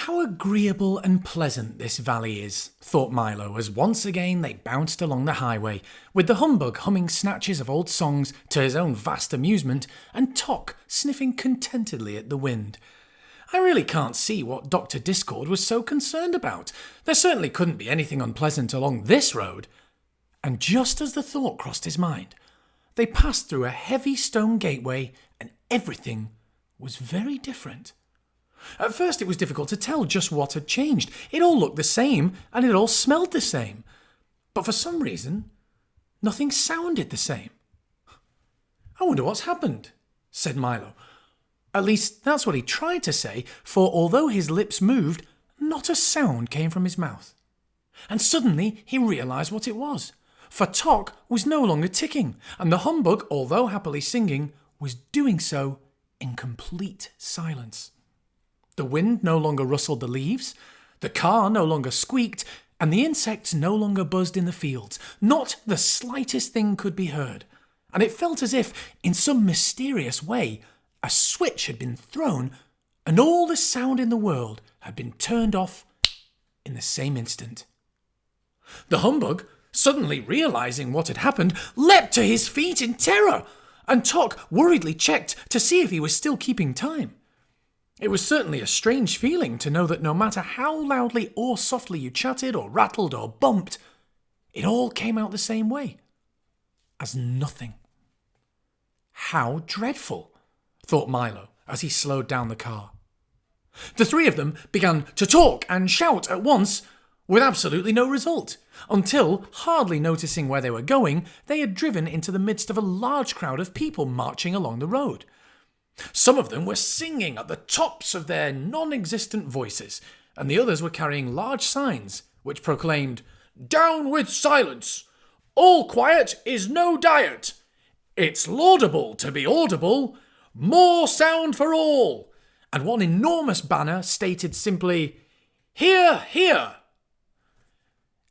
How agreeable and pleasant this valley is, thought Milo as once again they bounced along the highway, with the humbug humming snatches of old songs to his own vast amusement, and Tock sniffing contentedly at the wind. I really can't see what Dr. Discord was so concerned about. There certainly couldn't be anything unpleasant along this road. And just as the thought crossed his mind, they passed through a heavy stone gateway, and everything was very different. At first it was difficult to tell just what had changed. It all looked the same, and it all smelled the same. But for some reason, nothing sounded the same. "I wonder what's happened," said Milo. At least that's what he tried to say, for although his lips moved, not a sound came from his mouth. And suddenly he realised what it was, for Tock was no longer ticking, and the humbug, although happily singing, was doing so in complete silence. The wind no longer rustled the leaves, the car no longer squeaked, and the insects no longer buzzed in the fields. Not the slightest thing could be heard, and it felt as if, in some mysterious way, a switch had been thrown, and all the sound in the world had been turned off in the same instant. The humbug, suddenly realising what had happened, leapt to his feet in terror, and Tock worriedly checked to see if he was still keeping time. It was certainly a strange feeling to know that no matter how loudly or softly you chatted or rattled or bumped, it all came out the same way, as nothing. How dreadful, thought Milo as he slowed down the car. The three of them began to talk and shout at once, with absolutely no result, until, hardly noticing where they were going, they had driven into the midst of a large crowd of people marching along the road. Some of them were singing at the tops of their non-existent voices, and the others were carrying large signs which proclaimed, "Down with silence! All quiet is no diet! It's laudable to be audible! More sound for all!" And one enormous banner stated simply, "Hear, hear!"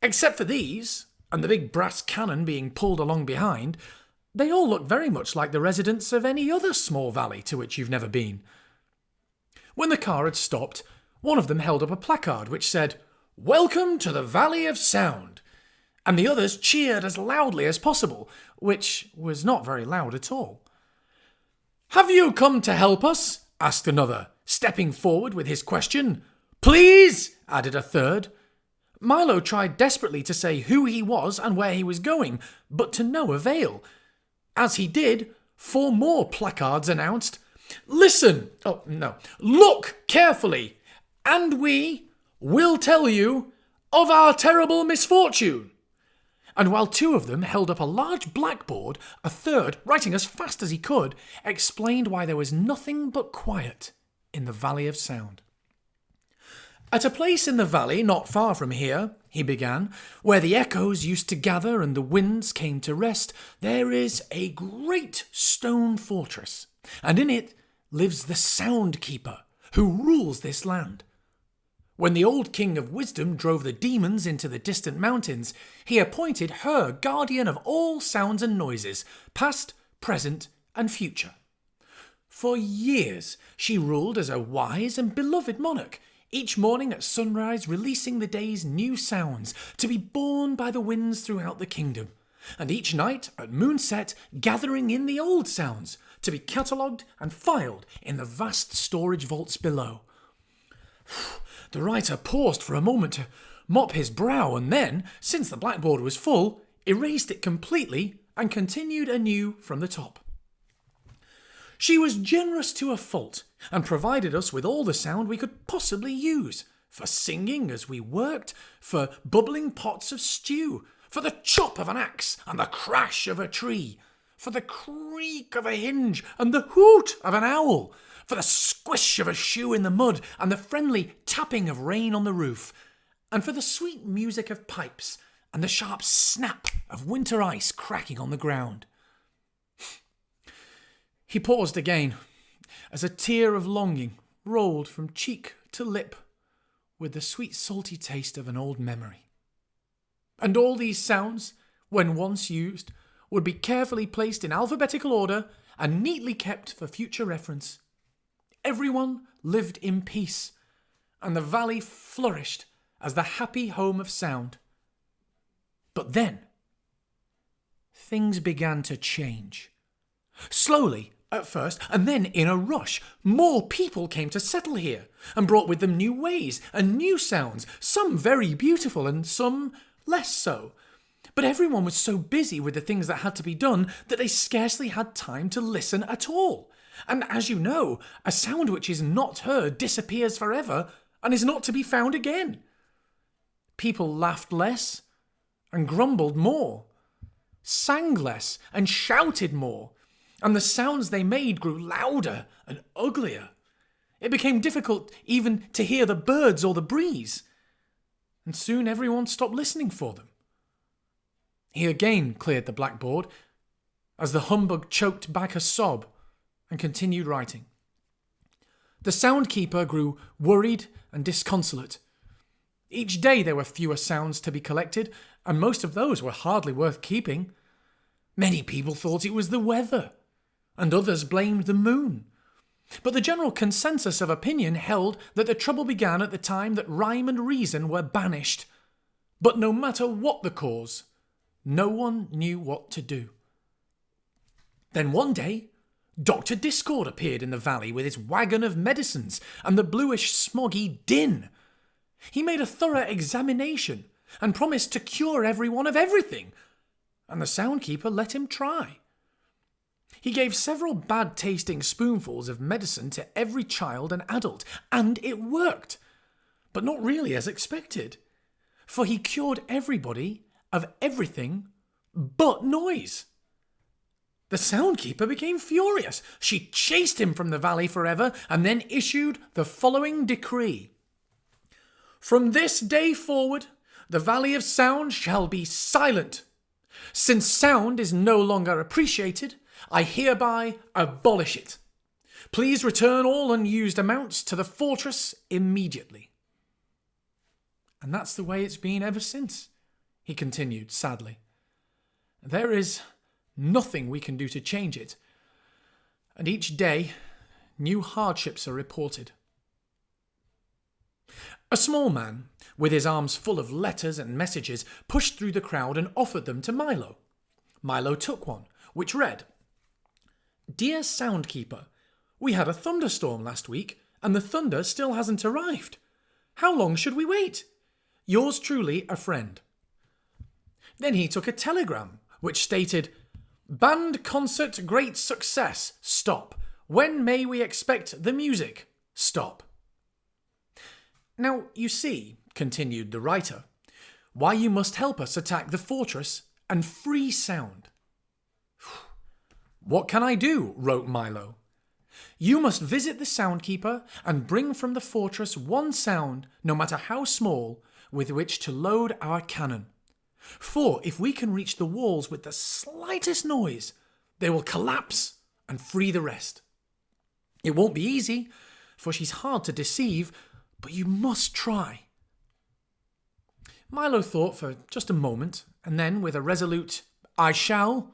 Except for these, and the big brass cannon being pulled along behind, they all look very much like the residents of any other small valley to which you've never been. When the car had stopped, one of them held up a placard which said, "Welcome to the Valley of Sound," and the others cheered as loudly as possible, which was not very loud at all. "Have you come to help us?" asked another, stepping forward with his question. "Please," added a third. Milo tried desperately to say who he was and where he was going, but to no avail. As he did, 4 more placards announced, "Look carefully, and we will tell you of our terrible misfortune." And while 2 of them held up a large blackboard, a third, writing as fast as he could, explained why there was nothing but quiet in the Valley of Sound. "At a place in the valley not far from here," he began, "where the echoes used to gather and the winds came to rest, there is a great stone fortress, and in it lives the Sound Keeper, who rules this land. When the old King of Wisdom drove the demons into the distant mountains, he appointed her guardian of all sounds and noises, past, present, and future. For years she ruled as a wise and beloved monarch, each morning at sunrise releasing the day's new sounds to be borne by the winds throughout the kingdom, and each night at moonset gathering in the old sounds to be catalogued and filed in the vast storage vaults below." The writer paused for a moment to mop his brow, and then, since the blackboard was full, erased it completely and continued anew from the top. "She was generous to a fault, and provided us with all the sound we could possibly use, for singing as we worked, for bubbling pots of stew, for the chop of an axe and the crash of a tree, for the creak of a hinge and the hoot of an owl, for the squish of a shoe in the mud and the friendly tapping of rain on the roof, and for the sweet music of pipes and the sharp snap of winter ice cracking on the ground." He paused again, as a tear of longing rolled from cheek to lip with the sweet salty taste of an old memory. And all these sounds, when once used, would be carefully placed in alphabetical order and neatly kept for future reference. Everyone lived in peace, and the valley flourished as the happy home of sound. But then, things began to change. Slowly, at first, and then in a rush, more people came to settle here and brought with them new ways and new sounds, some very beautiful and some less so. But everyone was so busy with the things that had to be done that they scarcely had time to listen at all. And as you know, a sound which is not heard disappears forever and is not to be found again. People laughed less and grumbled more, sang less and shouted more, and the sounds they made grew louder and uglier. It became difficult even to hear the birds or the breeze, and soon everyone stopped listening for them. He again cleared the blackboard as the humbug choked back a sob and continued writing. The soundkeeper grew worried and disconsolate. Each day there were fewer sounds to be collected, and most of those were hardly worth keeping. Many people thought it was the weather, and others blamed the moon. But the general consensus of opinion held that the trouble began at the time that rhyme and reason were banished. But no matter what the cause, no one knew what to do. Then one day, Dr. Discord appeared in the valley with his wagon of medicines and the bluish smoggy din. He made a thorough examination and promised to cure everyone of everything, and the soundkeeper let him try. He gave several bad-tasting spoonfuls of medicine to every child and adult, and it worked, but not really as expected, for he cured everybody of everything but noise. The soundkeeper became furious. She chased him from the valley forever and then issued the following decree. From this day forward, the Valley of Sound shall be silent. Since sound is no longer appreciated, I hereby abolish it. Please return all unused amounts to the fortress immediately. And that's the way it's been ever since, he continued sadly. There is nothing we can do to change it, and each day new hardships are reported. A small man, with his arms full of letters and messages, pushed through the crowd and offered them to Milo. Milo took one, which read, Dear Soundkeeper, we had a thunderstorm last week, and the thunder still hasn't arrived. How long should we wait? Yours truly, a friend. Then he took a telegram, which stated, Band concert great success. Stop. When may we expect the music? Stop. Now, you see, continued the writer, why you must help us attack the fortress and free sound. What can I do? Wrote Milo. You must visit the soundkeeper and bring from the fortress one sound, no matter how small, with which to load our cannon. For if we can reach the walls with the slightest noise, they will collapse and free the rest. It won't be easy, for she's hard to deceive, but you must try. Milo thought for just a moment, and then with a resolute, I shall,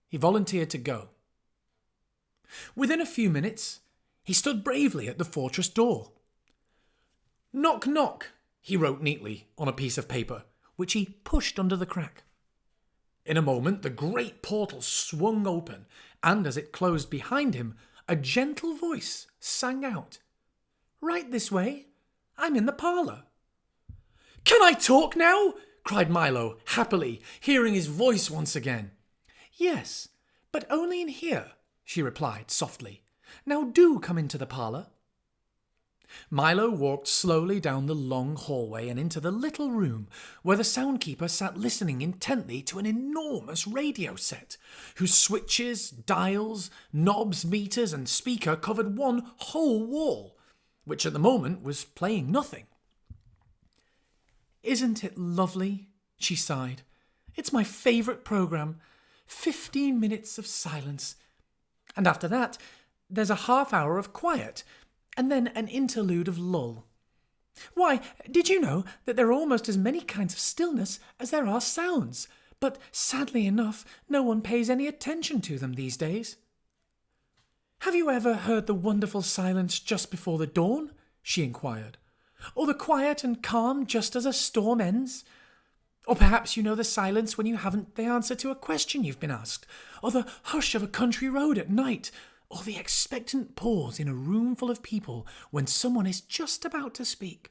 he volunteered to go. Within a few minutes, he stood bravely at the fortress door. Knock, knock, he wrote neatly on a piece of paper, which he pushed under the crack. In a moment, the great portal swung open, and as it closed behind him, a gentle voice sang out, Right this way. I'm in the parlour. Can I talk now? Cried Milo, happily, hearing his voice once again. Yes, but only in here, she replied softly. Now do come into the parlour. Milo walked slowly down the long hallway and into the little room where the soundkeeper sat listening intently to an enormous radio set, whose switches, dials, knobs, meters and speaker covered one whole wall, which at the moment was playing nothing. Isn't it lovely? She sighed. It's my favourite programme. 15 minutes of silence. And after that, there's a half hour of quiet, and then an interlude of lull. Why, did you know that there are almost as many kinds of stillness as there are sounds, but sadly enough, no one pays any attention to them these days? Have you ever heard the wonderful silence just before the dawn? She inquired. Or the quiet and calm just as a storm ends? Or perhaps you know the silence when you haven't the answer to a question you've been asked, or the hush of a country road at night, or the expectant pause in a room full of people when someone is just about to speak.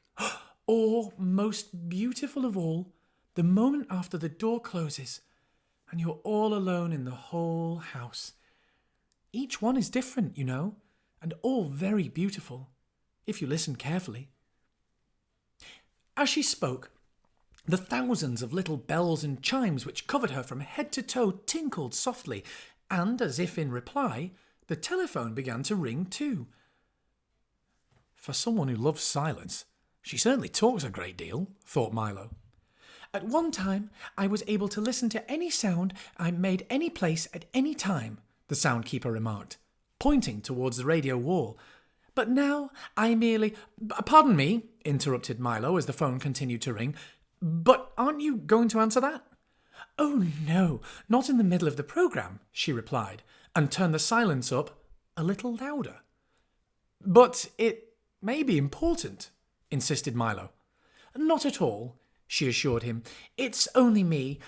Or, most beautiful of all, the moment after the door closes and you're all alone in the whole house. Each one is different, you know, and all very beautiful, if you listen carefully. As she spoke, the thousands of little bells and chimes which covered her from head to toe tinkled softly, and, as if in reply, the telephone began to ring too. For someone who loves silence, she certainly talks a great deal, thought Milo. At one time, I was able to listen to any sound I made any place at any time, the soundkeeper remarked, pointing towards the radio wall. But now I merely... Pardon me, interrupted Milo as the phone continued to ring. But aren't you going to answer that? Oh, no, not in the middle of the programme, she replied, and turned the silence up a little louder. But it may be important, insisted Milo. Not at all, she assured him. It's only me.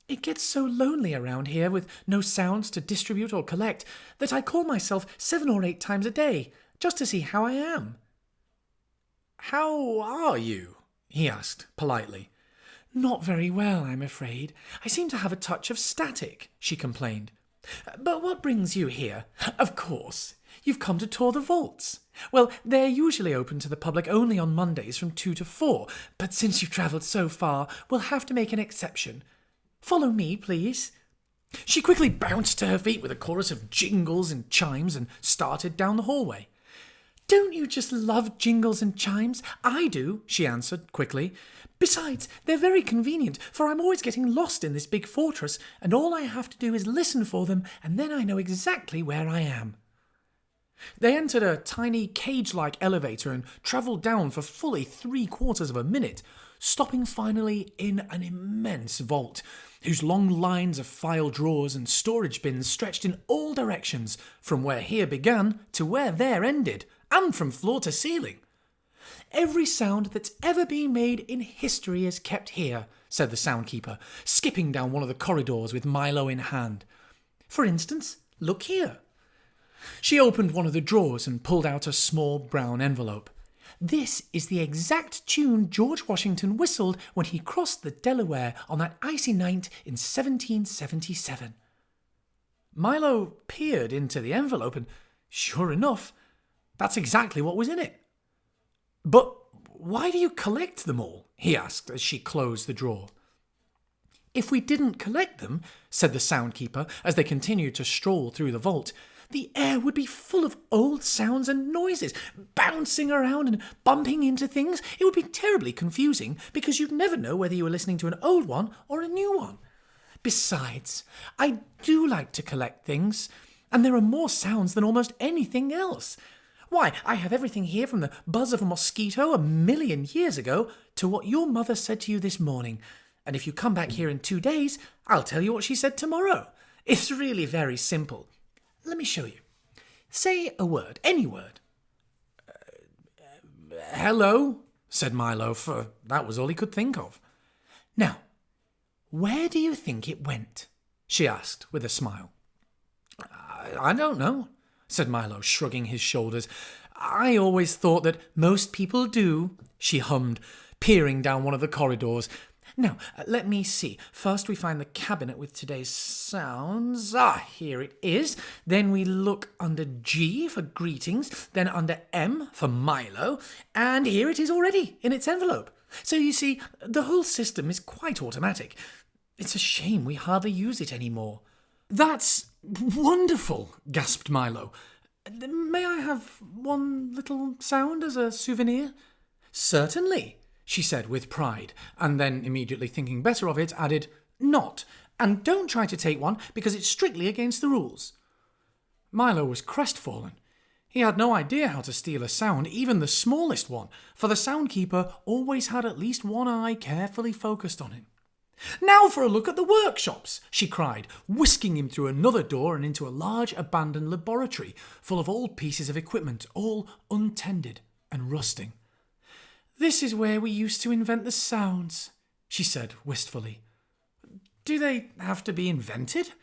It gets so lonely around here with no sounds to distribute or collect that I call myself 7 or 8 times a day, just to see how I am. How are you? He asked, politely. Not very well, I'm afraid. I seem to have a touch of static, she complained. But what brings you here? Of course, you've come to tour the vaults. Well, they're usually open to the public only on Mondays from 2 to 4, but since you've travelled so far, we'll have to make an exception. Follow me, please. She quickly bounced to her feet with a chorus of jingles and chimes and started down the hallway. Don't you just love jingles and chimes? I do, she answered quickly. Besides, they're very convenient, for I'm always getting lost in this big fortress, and all I have to do is listen for them, and then I know exactly where I am. They entered a tiny cage-like elevator and travelled down for fully 3/4 of a minute, stopping finally in an immense vault, whose long lines of file drawers and storage bins stretched in all directions, from where here began to where there ended, and from floor to ceiling. Every sound that's ever been made in history is kept here, said the soundkeeper, skipping down one of the corridors with Milo in hand. For instance, look here. She opened one of the drawers and pulled out a small brown envelope. This is the exact tune George Washington whistled when he crossed the Delaware on that icy night in 1777. Milo peered into the envelope and, sure enough, that's exactly what was in it. But why do you collect them all? He asked as she closed the drawer. If we didn't collect them, said the soundkeeper as they continued to stroll through the vault, the air would be full of old sounds and noises, bouncing around and bumping into things. It would be terribly confusing because you'd never know whether you were listening to an old one or a new one. Besides, I do like to collect things, and there are more sounds than almost anything else. Why, I have everything here from the buzz of a mosquito 1,000,000 years ago to what your mother said to you this morning. And if you come back here in 2 days, I'll tell you what she said tomorrow. It's really very simple. Let me show you. Say a word, any word. Hello, said Milo, for that was all he could think of. Now, where do you think it went? She asked with a smile. I don't know, said Milo, shrugging his shoulders. I always thought that most people do, she hummed, peering down one of the corridors. Now, let me see. First we find the cabinet with today's sounds. Here it is. Then we look under G for greetings, then under M for Milo, and here it is already in its envelope. So you see, the whole system is quite automatic. It's a shame we hardly use it anymore. That's wonderful, gasped Milo. May I have one little sound as a souvenir? Certainly, she said with pride, and then, immediately thinking better of it, added, not, and don't try to take one because it's strictly against the rules. Milo was crestfallen. He had no idea how to steal a sound, even the smallest one, for the soundkeeper always had at least one eye carefully focused on him. Now for a look at the workshops, she cried, whisking him through another door and into a large abandoned laboratory full of old pieces of equipment, all untended and rusting. "This is where we used to invent the sounds," she said wistfully. "Do they have to be invented?"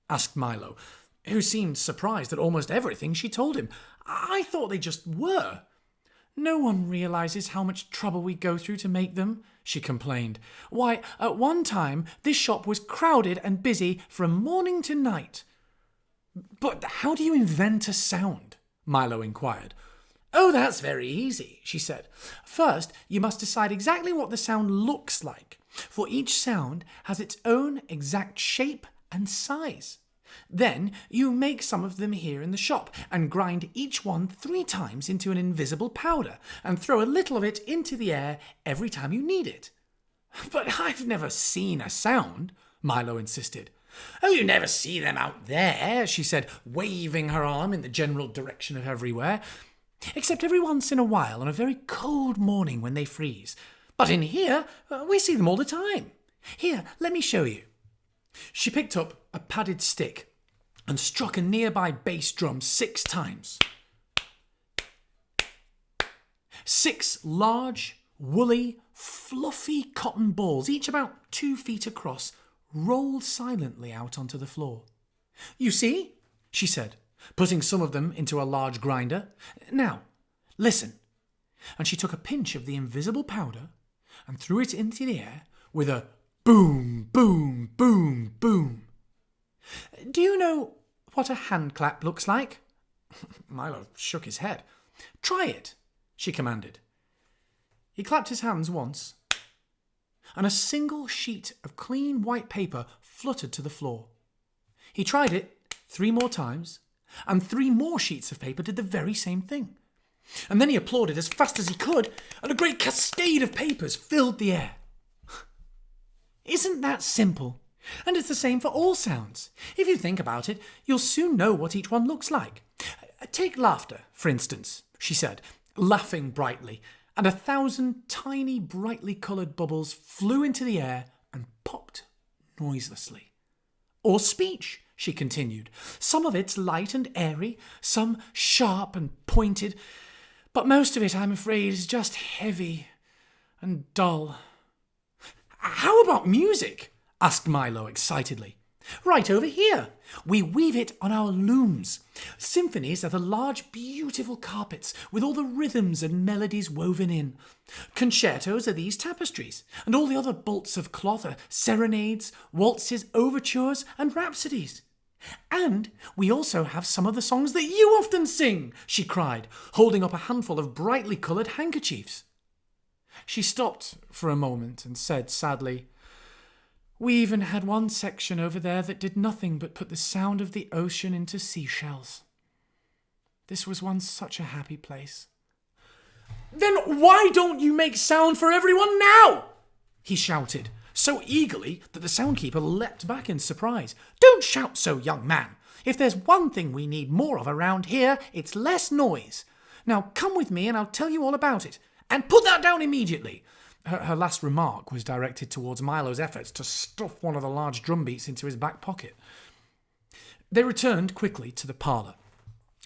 asked Milo, who seemed surprised at almost everything she told him. "I thought they just were." "No one realizes how much trouble we go through to make them," she complained. "Why, at one time, this shop was crowded and busy from morning to night." "But how do you invent a sound?" Milo inquired. "Oh, that's very easy," she said. "First, you must decide exactly what the sound looks like, for each sound has its own exact shape and size. Then you make some of them here in the shop and grind each one 3 times into an invisible powder and throw a little of it into the air every time you need it." "But I've never seen a sound," Milo insisted. "Oh, you never see them out there," she said, waving her arm in the general direction of everywhere. "Except every once in a while on a very cold morning when they freeze. But in here, we see them all the time. Here, let me show you." She picked up a padded stick and struck a nearby bass drum 6 times. 6 large, woolly, fluffy cotton balls, each about 2 feet across, rolled silently out onto the floor. "You see?" she said, putting some of them into a large grinder. "Now, listen." And she took a pinch of the invisible powder and threw it into the air with a boom, boom, boom, boom. "Do you know what a hand clap looks like?" Milo shook his head. "Try it," she commanded. He clapped his hands once, and a single sheet of clean white paper fluttered to the floor. He tried it 3 more times, and 3 more sheets of paper did the very same thing. And then he applauded as fast as he could, and a great cascade of papers filled the air. Isn't that simple? And it's the same for all sounds. If you think about it, you'll soon know what each one looks like. Take laughter, for instance, she said, laughing brightly, and 1,000 tiny, brightly coloured bubbles flew into the air and popped noiselessly. Or speech, she continued. Some of it's light and airy, some sharp and pointed, but most of it, I'm afraid, is just heavy and dull. "How about music?" asked Milo excitedly. "Right over here. We weave it on our looms. Symphonies are the large, beautiful carpets with all the rhythms and melodies woven in. Concertos are these tapestries, and all the other bolts of cloth are serenades, waltzes, overtures, and rhapsodies. And we also have some of the songs that you often sing," she cried, holding up a handful of brightly coloured handkerchiefs. She stopped for a moment and said sadly, "We even had one section over there that did nothing but put the sound of the ocean into seashells. This was once such a happy place." "Then why don't you make sound for everyone now?" he shouted, so eagerly that the soundkeeper leapt back in surprise. "Don't shout so, young man. If there's one thing we need more of around here, it's less noise. Now come with me and I'll tell you all about it. And put that down immediately." Her last remark was directed towards Milo's efforts to stuff one of the large drum beats into his back pocket. They returned quickly to the parlour,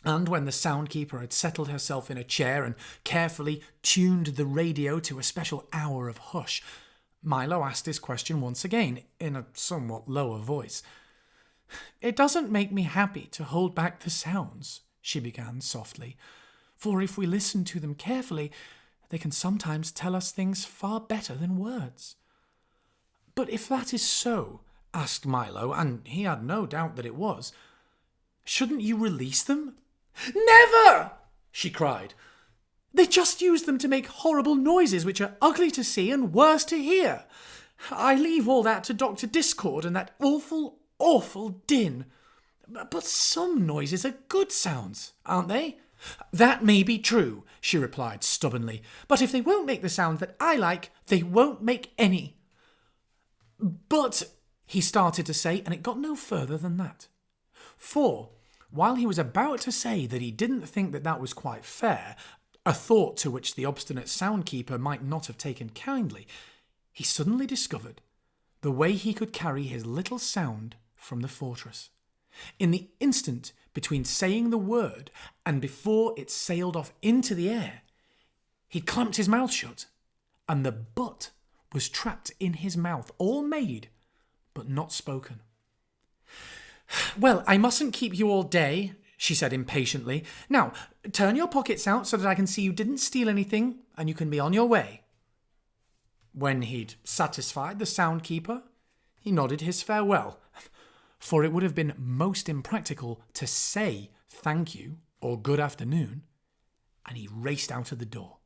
and when the soundkeeper had settled herself in a chair and carefully tuned the radio to a special hour of hush, Milo asked his question once again, in a somewhat lower voice. "It doesn't make me happy to hold back the sounds," she began softly, "for if we listen to them carefully, they can sometimes tell us things far better than words." "But if that is so," asked Milo, and he had no doubt that it was, "shouldn't you release them?" "Never!" she cried. "They just use them to make horrible noises which are ugly to see and worse to hear. I leave all that to Dr. Discord and that awful, awful din. But some noises are good sounds, aren't they?" "That may be true," she replied stubbornly, "but if they won't make the sounds that I like, they won't make any." "But," he started to say, and it got no further than that. For, while he was about to say that he didn't think that was quite fair, a thought to which the obstinate soundkeeper might not have taken kindly, he suddenly discovered the way he could carry his little sound from the fortress. In the instant between saying the word and before it sailed off into the air, He'd clamped his mouth shut, and the but was trapped in his mouth, all made, but not spoken. "Well, I mustn't keep you all day," she said impatiently. "Now, turn your pockets out so that I can see you didn't steal anything, and you can be on your way." When he'd satisfied the soundkeeper, he nodded his farewell, for it would have been most impractical to say thank you or good afternoon, and he raced out of the door.